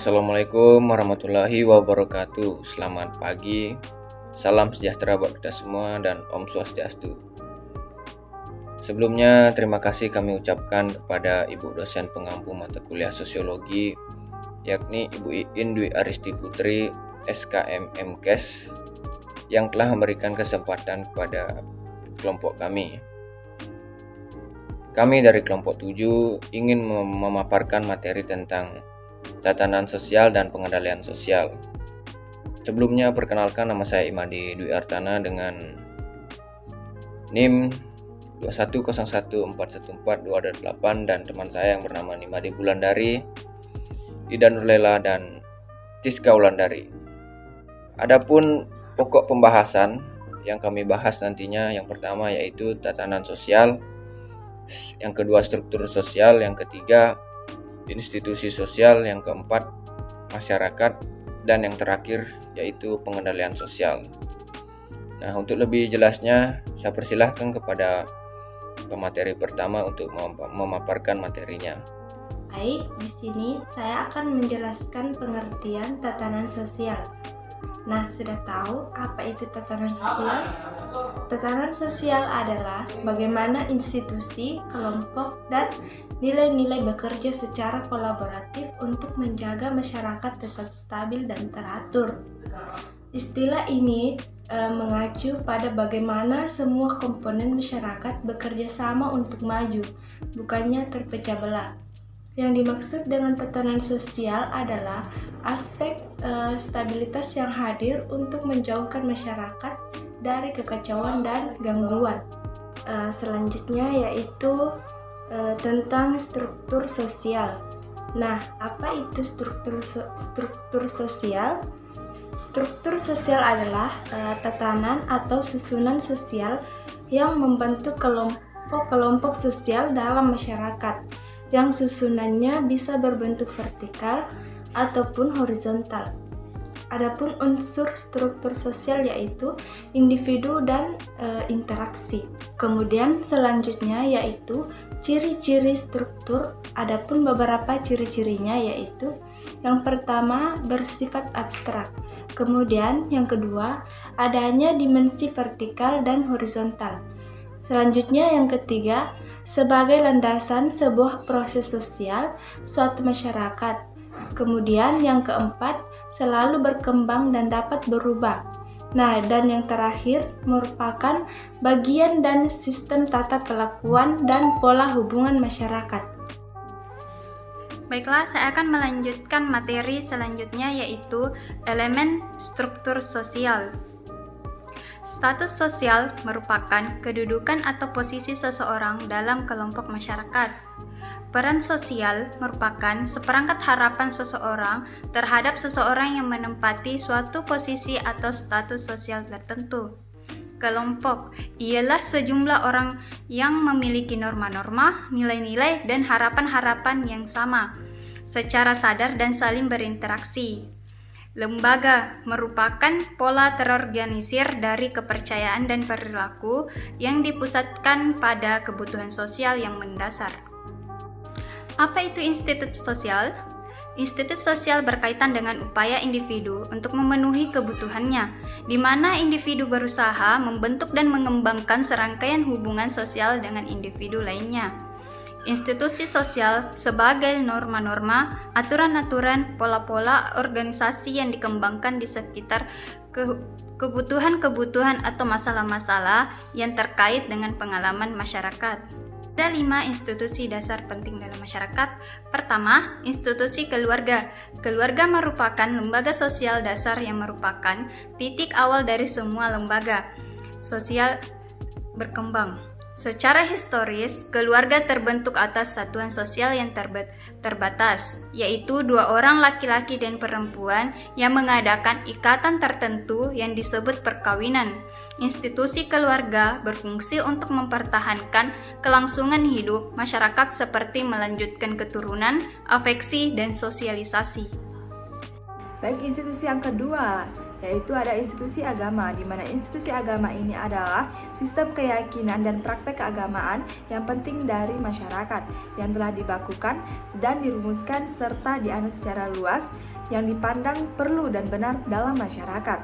Assalamualaikum warahmatullahi wabarakatuh. Selamat pagi, salam sejahtera buat kita semua dan Om Swastiastu. Sebelumnya terima kasih kami ucapkan kepada Ibu dosen pengampu mata kuliah sosiologi, yakni Ibu Iin Dwi Aristi Putri, SKM MKes, yang telah memberikan kesempatan kepada kelompok kami. Kami dari kelompok 7 ingin memaparkan materi tentang tatanan sosial dan pengendalian sosial. Sebelumnya perkenalkan, nama saya Imadi Dwi Artana dengan NIM 210141428 dan teman saya yang bernama Nimadi Bulandari, Ida Nurlela dan Tiska Wulandari. Adapun pokok pembahasan yang kami bahas nantinya, yang pertama yaitu tatanan sosial, yang kedua struktur sosial, yang ketiga institusi sosial, yang keempat masyarakat, dan yang terakhir yaitu pengendalian sosial. Nah, untuk lebih jelasnya saya persilahkan kepada pemateri pertama untuk memaparkan materinya. Baik, di sini saya akan menjelaskan pengertian tatanan sosial. Nah, sudah tahu apa itu tatanan sosial? Tatanan sosial adalah bagaimana institusi, kelompok, dan nilai-nilai bekerja secara kolaboratif untuk menjaga masyarakat tetap stabil dan teratur. Istilah ini mengacu pada bagaimana semua komponen masyarakat bekerja sama untuk maju, bukannya terpecah belah. Yang dimaksud dengan tatanan sosial adalah aspek stabilitas yang hadir untuk menjauhkan masyarakat dari kekacauan dan gangguan. Selanjutnya yaitu tentang struktur sosial. Nah, apa itu struktur sosial? Struktur sosial adalah tatanan atau susunan sosial yang membentuk kelompok-kelompok sosial dalam masyarakat, yang susunannya bisa berbentuk vertikal ataupun horizontal. Adapun unsur struktur sosial yaitu individu dan interaksi. Kemudian selanjutnya yaitu ciri-ciri struktur. Adapun beberapa ciri-cirinya yaitu yang pertama bersifat abstrak. Kemudian yang kedua adanya dimensi vertikal dan horizontal. Selanjutnya yang ketiga sebagai landasan sebuah proses sosial suatu masyarakat. Kemudian yang keempat selalu berkembang dan dapat berubah. Nah, dan yang terakhir merupakan bagian dan sistem tata kelakuan dan pola hubungan masyarakat. Baiklah, saya akan melanjutkan materi selanjutnya yaitu elemen struktur sosial. Status sosial merupakan kedudukan atau posisi seseorang dalam kelompok masyarakat. Peran sosial merupakan seperangkat harapan seseorang terhadap seseorang yang menempati suatu posisi atau status sosial tertentu. Kelompok ialah sejumlah orang yang memiliki norma-norma, nilai-nilai, dan harapan-harapan yang sama, secara sadar dan saling berinteraksi. Lembaga merupakan pola terorganisir dari kepercayaan dan perilaku yang dipusatkan pada kebutuhan sosial yang mendasar. Apa itu institut sosial? Institut sosial berkaitan dengan upaya individu untuk memenuhi kebutuhannya, di mana individu berusaha membentuk dan mengembangkan serangkaian hubungan sosial dengan individu lainnya. Institusi sosial sebagai norma-norma, aturan-aturan, pola-pola organisasi yang dikembangkan di sekitar kebutuhan-kebutuhan atau masalah-masalah yang terkait dengan pengalaman masyarakat. Ada 5 institusi dasar penting dalam masyarakat. Pertama, institusi keluarga. Keluarga merupakan lembaga sosial dasar yang merupakan titik awal dari semua lembaga sosial berkembang. Secara historis, keluarga terbentuk atas satuan sosial yang terbatas, yaitu 2 orang laki-laki dan perempuan yang mengadakan ikatan tertentu yang disebut perkawinan. Institusi keluarga berfungsi untuk mempertahankan kelangsungan hidup masyarakat seperti melanjutkan keturunan, afeksi, dan sosialisasi. Baik, institusi yang kedua yaitu ada institusi agama, di mana institusi agama ini adalah sistem keyakinan dan praktek keagamaan yang penting dari masyarakat yang telah dibakukan dan dirumuskan serta dianut secara luas yang dipandang perlu dan benar dalam masyarakat.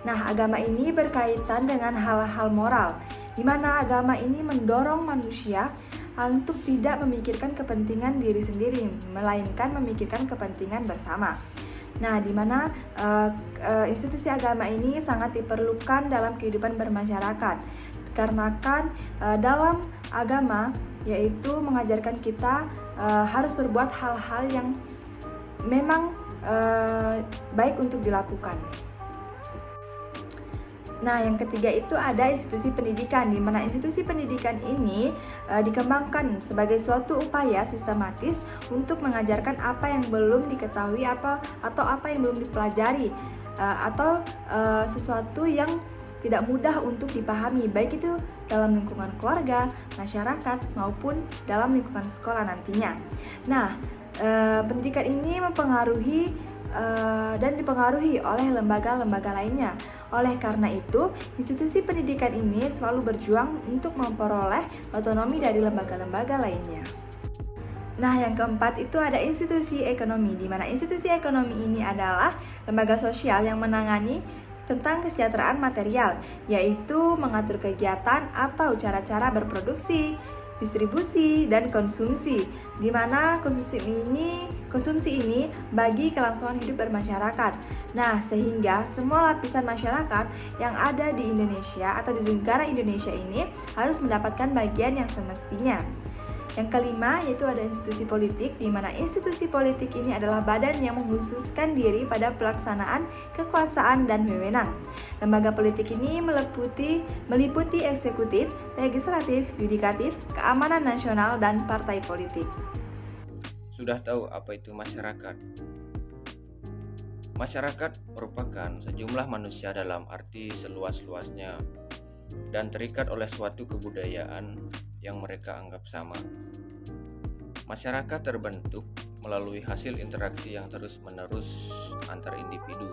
Nah, agama ini berkaitan dengan hal-hal moral, di mana agama ini mendorong manusia untuk tidak memikirkan kepentingan diri sendiri, melainkan memikirkan kepentingan bersama. Nah, di mana institusi agama ini sangat diperlukan dalam kehidupan bermasyarakat. Karena kan dalam agama yaitu mengajarkan kita harus berbuat hal-hal yang memang baik untuk dilakukan. Nah, yang ketiga itu ada institusi pendidikan, di mana institusi pendidikan ini dikembangkan sebagai suatu upaya sistematis untuk mengajarkan apa yang belum diketahui atau apa yang belum dipelajari atau sesuatu yang tidak mudah untuk dipahami, baik itu dalam lingkungan keluarga, masyarakat, maupun dalam lingkungan sekolah nantinya. Nah, pendidikan ini mempengaruhi dan dipengaruhi oleh lembaga-lembaga lainnya. Oleh karena itu, institusi pendidikan ini selalu berjuang untuk memperoleh otonomi dari lembaga-lembaga lainnya. Nah, yang keempat itu ada institusi ekonomi, di mana institusi ekonomi ini adalah lembaga sosial yang menangani tentang kesejahteraan material, yaitu mengatur kegiatan atau cara-cara berproduksi, distribusi, dan konsumsi, di mana konsumsi ini bagi kelangsungan hidup bermasyarakat. Nah, sehingga semua lapisan masyarakat yang ada di Indonesia atau di negara Indonesia ini harus mendapatkan bagian yang semestinya. Yang kelima yaitu ada institusi politik, di mana institusi politik ini adalah badan yang mengkhususkan diri pada pelaksanaan kekuasaan dan wewenang. Lembaga politik ini meliputi eksekutif, legislatif, yudikatif, keamanan nasional, dan partai politik. Sudah tahu apa itu masyarakat? Masyarakat merupakan sejumlah manusia dalam arti seluas-luasnya dan terikat oleh suatu kebudayaan yang mereka anggap sama. Masyarakat terbentuk melalui hasil interaksi yang terus-menerus antar individu.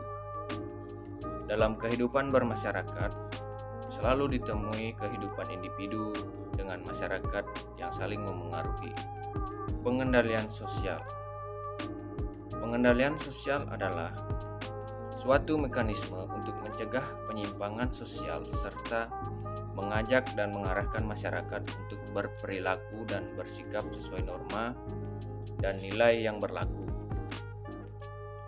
Dalam kehidupan bermasyarakat, selalu ditemui kehidupan individu dengan masyarakat yang saling memengaruhi. Pengendalian sosial. Pengendalian sosial adalah suatu mekanisme untuk mencegah penyimpangan sosial serta mengajak dan mengarahkan masyarakat untuk berperilaku dan bersikap sesuai norma dan nilai yang berlaku.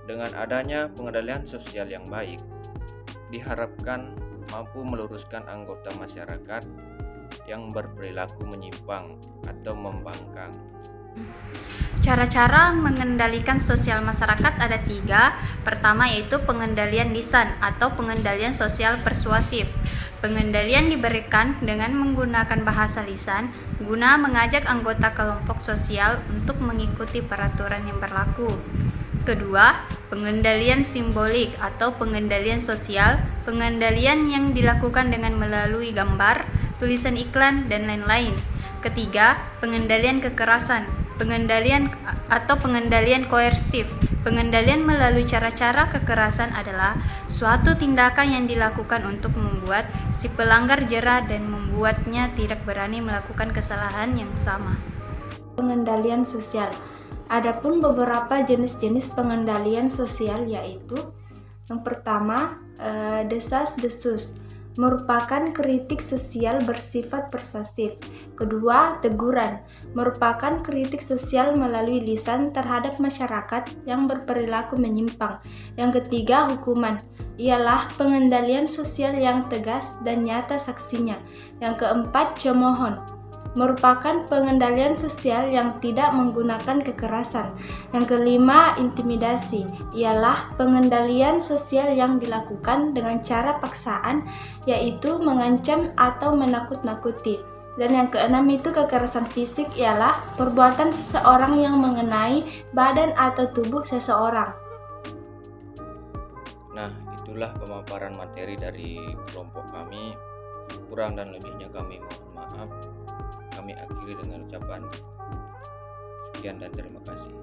Dengan adanya pengendalian sosial yang baik, diharapkan mampu meluruskan anggota masyarakat yang berperilaku menyimpang atau membangkang. Cara-cara mengendalikan sosial masyarakat ada 3. Pertama yaitu pengendalian lisan atau pengendalian sosial persuasif. Pengendalian diberikan dengan menggunakan bahasa lisan guna mengajak anggota kelompok sosial untuk mengikuti peraturan yang berlaku. Kedua, pengendalian simbolik atau pengendalian sosial, pengendalian yang dilakukan dengan melalui gambar, tulisan iklan, dan lain-lain. Ketiga, pengendalian kekerasan, pengendalian koersif. Pengendalian melalui cara-cara kekerasan adalah suatu tindakan yang dilakukan untuk membuat si pelanggar jera dan membuatnya tidak berani melakukan kesalahan yang sama. Pengendalian sosial. Adapun beberapa jenis-jenis pengendalian sosial yaitu yang pertama, desas-desus merupakan kritik sosial bersifat persuasif. Kedua, teguran merupakan kritik sosial melalui lisan terhadap masyarakat yang berperilaku menyimpang. Yang ketiga, hukuman ialah pengendalian sosial yang tegas dan nyata saksinya. Yang keempat, cemohon merupakan pengendalian sosial yang tidak menggunakan kekerasan. Yang kelima, intimidasi ialah pengendalian sosial yang dilakukan dengan cara paksaan, yaitu mengancam atau menakut-nakuti. Dan yang keenam itu kekerasan fisik ialah perbuatan seseorang yang mengenai badan atau tubuh seseorang. Nah, itulah pemaparan materi dari kelompok kami. Kurang dan lebihnya kami mohon maaf. Kami akhiri dengan ucapan sekian dan terima kasih.